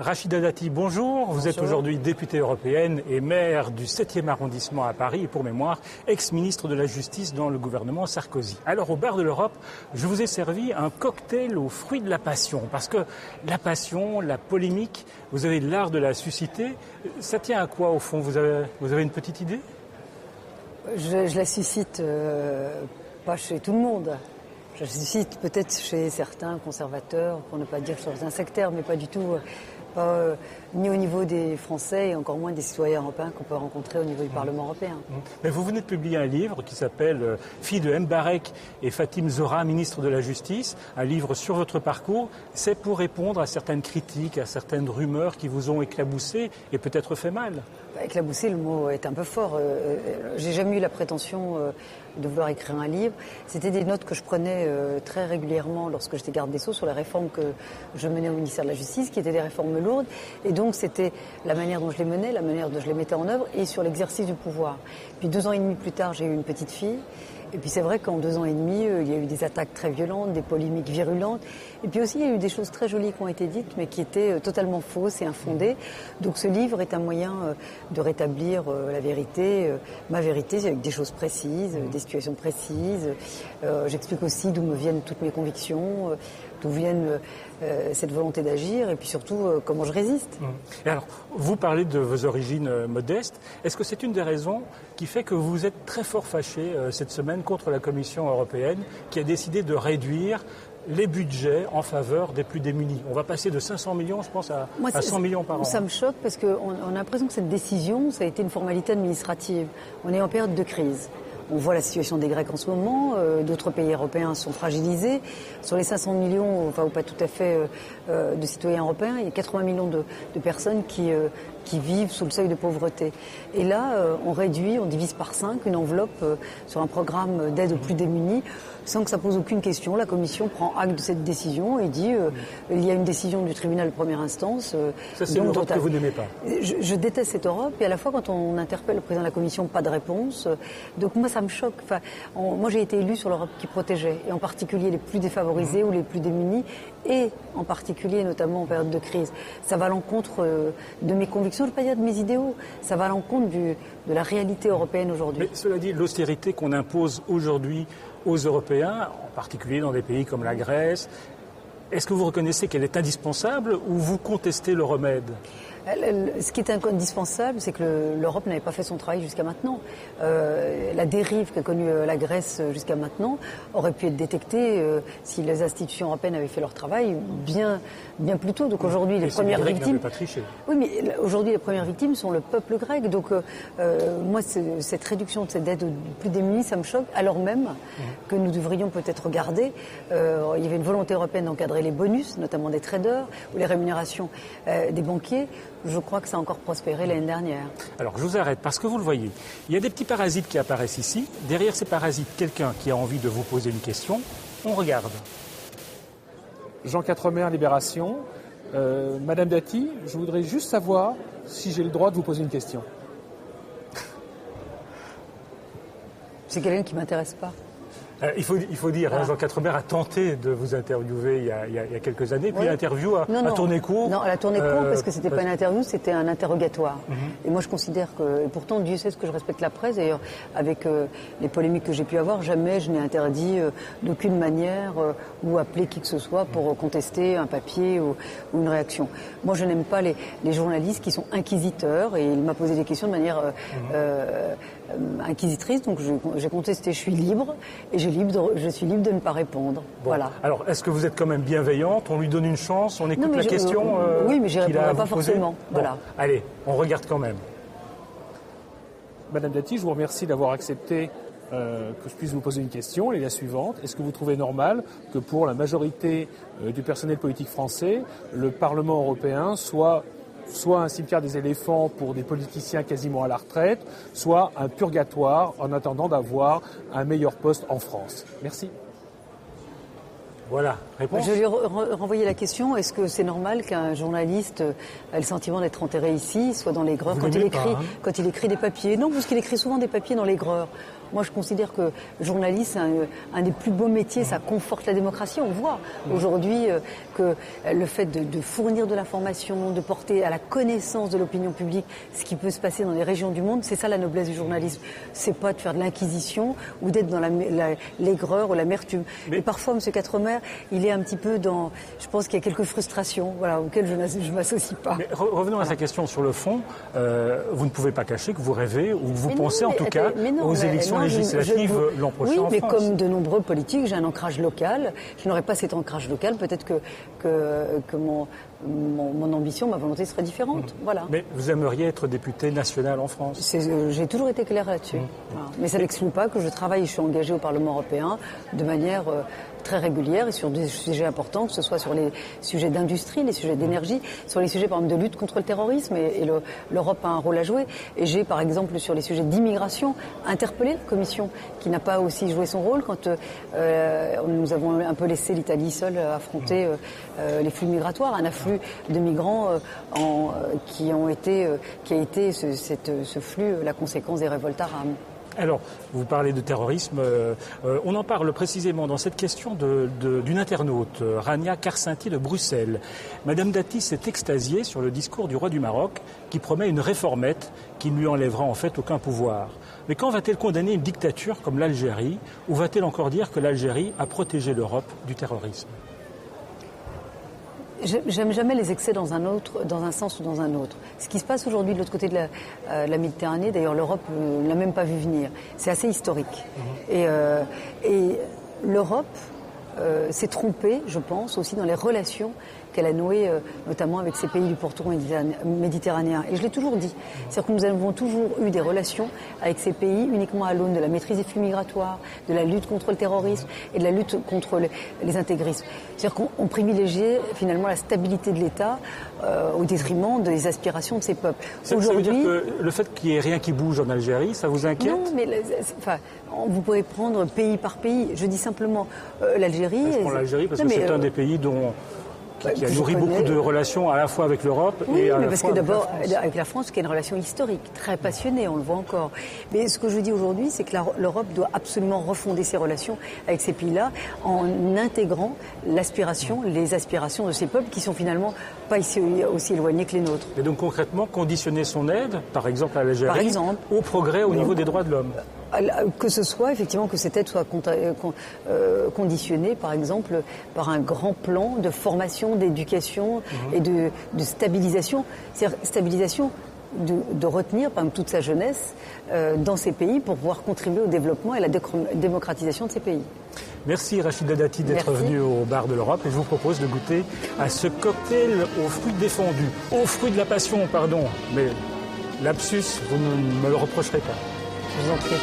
Rachida Dati, bonjour. Vous êtes aujourd'hui députée européenne et maire du 7e arrondissement à Paris et pour mémoire, ex-ministre de la Justice dans le gouvernement Sarkozy. Alors au bar de l'Europe, je vous ai servi un cocktail aux fruits de la passion parce que la passion, la polémique, vous avez l'art de la susciter. Ça tient à quoi au fond? Vous avez une petite idée? Je la suscite pas chez tout le monde. Je la suscite peut-être chez certains conservateurs, pour ne pas dire chez certains sectaires, mais pas du tout, ni au niveau des Français et encore moins des citoyens européens qu'on peut rencontrer au niveau du Parlement européen. Mais vous venez de publier un livre qui s'appelle « Fille de Mbarek et Fatim Zora, ministre de la Justice », un livre sur votre parcours. C'est pour répondre à certaines critiques, à certaines rumeurs qui vous ont éclaboussé et peut-être fait mal. Éclabousser, le mot est un peu fort. J'ai jamais eu la prétention de vouloir écrire un livre. C'était des notes que je prenais très régulièrement lorsque j'étais garde des Sceaux sur les réformes que je menais au ministère de la Justice, qui étaient des réformes lourdes. Et donc c'était la manière dont je les menais, la manière dont je les mettais en œuvre et sur l'exercice du pouvoir. Puis 2 ans et demi plus tard, j'ai eu une petite fille. Et puis c'est vrai qu'en 2 ans et demi, il y a eu des attaques très violentes, des polémiques virulentes. Et puis aussi, il y a eu des choses très jolies qui ont été dites, mais qui étaient totalement fausses et infondées. Donc ce livre est un moyen de rétablir la vérité, ma vérité, avec des choses précises, des situations précises. J'explique aussi d'où me viennent toutes mes convictions, d'où viennent cette volonté d'agir, et puis surtout comment je résiste. Et alors, vous parlez de vos origines modestes. Est-ce que c'est une des raisons qui fait que vous êtes très fort fâché cette semaine contre la Commission européenne qui a décidé de réduire les budgets en faveur des plus démunis? On va passer de 500 millions, je pense, à 100 millions par an. Ça me choque parce qu'on a l'impression que cette décision, ça a été une formalité administrative. On est en période de crise. On voit la situation des Grecs en ce moment, d'autres pays européens sont fragilisés. Sur les 500 millions, enfin ou pas tout à fait, de citoyens européens, il y a 80 millions de personnes qui vivent sous le seuil de pauvreté. Et là, on réduit, on divise par 5 une enveloppe sur un programme d'aide aux plus démunis, sans que ça pose aucune question. La Commission prend acte de cette décision et dit il y a une décision du tribunal de première instance. Ça, c'est l'Europe que vous n'aimez pas. Je déteste cette Europe et à la fois quand on interpelle le président de la Commission, pas de réponse. Donc moi, ça me choque. Enfin, moi, j'ai été élue sur l'Europe qui protégeait, et en particulier les plus défavorisés ou les plus démunis, et en particulier, notamment en période de crise. Ça va à l'encontre de mes convictions, je ne veux pas dire de mes idéaux, ça va à l'encontre de la réalité européenne aujourd'hui. Mais cela dit, l'austérité qu'on impose aujourd'hui aux Européens, en particulier dans des pays comme la Grèce, est-ce que vous reconnaissez qu'elle est indispensable ou vous contestez le remède ? Ce qui est indispensable, c'est que l'Europe n'avait pas fait son travail jusqu'à maintenant. La dérive qu'a connue la Grèce jusqu'à maintenant aurait pu être détectée si les institutions européennes avaient fait leur travail bien plus tôt. Donc aujourd'hui, les premières victimes. Pas triché. Oui, mais aujourd'hui, les premières victimes sont le peuple grec. Donc moi, cette réduction de cette aide aux plus démunis, ça me choque. Alors même que nous devrions peut-être regarder. Il y avait une volonté européenne d'encadrer les bonus, notamment des traders, ou les rémunérations des banquiers. Je crois que ça a encore prospéré l'année dernière. Alors, je vous arrête parce que vous le voyez. Il y a des petits parasites qui apparaissent ici. Derrière ces parasites, quelqu'un qui a envie de vous poser une question. On regarde. Jean Quatremer, Libération. Madame Dati, je voudrais juste savoir si j'ai le droit de vous poser une question. C'est quelqu'un qui ne m'intéresse pas. Il faut dire, Jean Quatremer a tenté de vous interviewer il y a quelques années, puis l'interview a tourné court. Non, elle a tourné court parce que c'était pas une interview, c'était un interrogatoire. Et moi je considère que, et pourtant Dieu sait ce que je respecte la presse, d'ailleurs avec les polémiques que j'ai pu avoir, jamais je n'ai interdit d'aucune manière ou appelé qui que ce soit pour contester un papier ou une réaction. Moi je n'aime pas les journalistes qui sont inquisiteurs, et il m'a posé des questions de manière inquisitrice, donc j'ai contesté, je suis libre, et je suis libre de ne pas répondre. Bon. Voilà. Alors, est-ce que vous êtes quand même bienveillante? On lui donne une chance? On écoute la question oui, mais j'y répondrai pas forcément. Bon, voilà. Allez, on regarde quand même. Madame Dati, je vous remercie d'avoir accepté que je puisse vous poser une question. Elle est la suivante. Est-ce que vous trouvez normal que pour la majorité du personnel politique français, le Parlement européen soit un cimetière des éléphants pour des politiciens quasiment à la retraite, soit un purgatoire en attendant d'avoir un meilleur poste en France? Merci. Voilà, réponse. Je lui ai renvoyé la question, est-ce que c'est normal qu'un journaliste ait le sentiment d'être enterré ici, soit dans l'aigreur, quand il écrit des papiers? Non, parce qu'il écrit souvent des papiers dans l'aigreur. Moi, je considère que journaliste, c'est un des plus beaux métiers, ça conforte la démocratie. On voit aujourd'hui que le fait de fournir de l'information, de porter à la connaissance de l'opinion publique ce qui peut se passer dans les régions du monde, c'est ça la noblesse du journalisme. C'est pas de faire de l'inquisition ou d'être dans l'aigreur ou l'amertume. Et parfois, M. Quatremer, il est un petit peu dans... Je pense qu'il y a quelques frustrations auxquelles je ne m'associe pas. Mais revenons à sa question sur le fond. Vous ne pouvez pas cacher que vous rêvez, ou vous pensez en tout cas, aux élections législatives l'an prochain en France. Oui, mais comme de nombreux politiques, j'ai un ancrage local. Je n'aurais pas cet ancrage local. Peut-être que mon ambition, ma volonté serait différente. Voilà. Mais vous aimeriez être député national en France? J'ai toujours été claire là-dessus. Voilà. Mais ça n'exclut pas que je travaille et je suis engagée au Parlement européen de manière très régulière et sur des sujets importants, que ce soit sur les sujets d'industrie, les sujets d'énergie, sur les sujets par exemple de lutte contre le terrorisme, et l'Europe a un rôle à jouer. Et j'ai par exemple sur les sujets d'immigration interpellé la Commission qui n'a pas aussi joué son rôle quand nous avons un peu laissé l'Italie seule affronter les flux migratoires, un afflux de migrants qui a été ce flux la conséquence des révoltes arabes. Alors, vous parlez de terrorisme. On en parle précisément dans cette question d'une internaute, Rania Karsinti de Bruxelles. Madame Dati s'est extasiée sur le discours du roi du Maroc qui promet une réformette qui ne lui enlèvera en fait aucun pouvoir. Mais quand va-t-elle condamner une dictature comme l'Algérie, ou va-t-elle encore dire que l'Algérie a protégé l'Europe du terrorisme ? J'aime jamais les excès dans un sens ou dans un autre. Ce qui se passe aujourd'hui de l'autre côté de la Méditerranée, d'ailleurs l'Europe ne l'a même pas vu venir. C'est assez historique. Et l'Europe s'est trompée, je pense, aussi dans les relations qu'elle a nouées, notamment avec ces pays du pourtour méditerranéen. Et je l'ai toujours dit. C'est-à-dire que nous avons toujours eu des relations avec ces pays uniquement à l'aune de la maîtrise des flux migratoires, de la lutte contre le terrorisme et de la lutte contre les intégrismes. C'est-à-dire qu'on privilégiait finalement la stabilité de l'État au détriment des aspirations de ces peuples. Ça veut dire que le fait qu'il n'y ait rien qui bouge en Algérie, ça vous inquiète? Non, mais vous pouvez prendre pays par pays. Je dis simplement l'Algérie. Je prends l'Algérie parce que c'est un des pays qui a nourri beaucoup de relations à la fois avec l'Europe et à la fois avec la France. Parce que d'abord, avec la France, qui est une relation historique, très passionnée, on le voit encore. Mais ce que je dis aujourd'hui, c'est que l'Europe doit absolument refonder ses relations avec ces pays-là en intégrant les aspirations de ces peuples qui sont finalement pas aussi éloignés que les nôtres. Et donc concrètement, conditionner son aide, par exemple à l'Algérie, au progrès au niveau des droits de l'homme. Que ce soit, effectivement, que cette aide soit conditionnée, par exemple, par un grand plan de formation, d'éducation et de stabilisation. C'est-à-dire stabilisation de retenir, par exemple, toute sa jeunesse dans ces pays pour pouvoir contribuer au développement et à la démocratisation de ces pays. Merci Rachida Dati d'être venue au bar de l'Europe et je vous propose de goûter à ce cocktail aux fruits défendus, aux fruits de la passion, pardon. Mais lapsus, vous ne me le reprocherez pas. Je vous en prie.